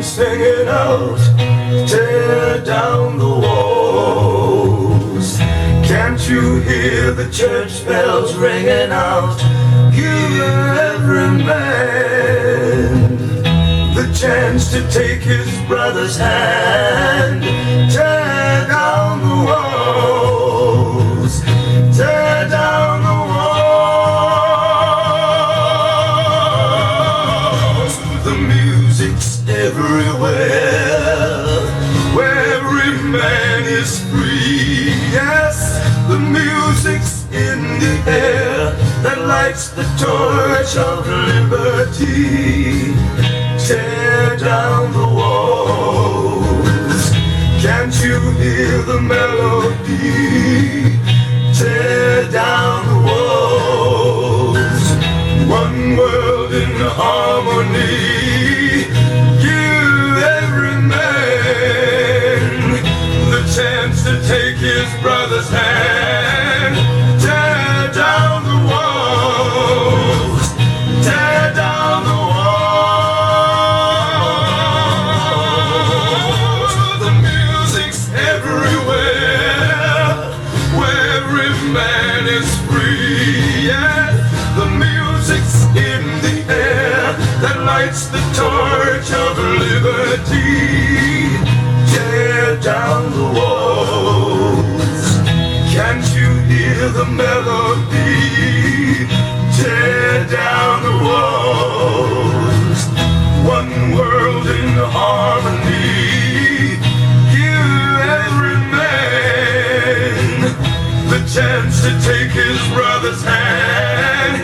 singing out, tear down the walls. Can't you hear the church bells ringing out? Give every man the chance to take his brother's hand. Tear down the walls, tear down the walls. The music's everywhere, where every man is free. Yes, the music's in the air that lights the torch of liberty. Tear down the walls. Can't you hear the melody? Tear down the walls. One world in harmony. Give every man the chance to take his brother's hand. Tear down the walls. Tear down the walls. The music's everywhere, where every man is free. Yeah, the music's in the air that lights the torch of liberty. Tear down the walls. Can't you hear the melody? Tear down the walls. One world in harmony. Give every man the chance to take his brother's hand.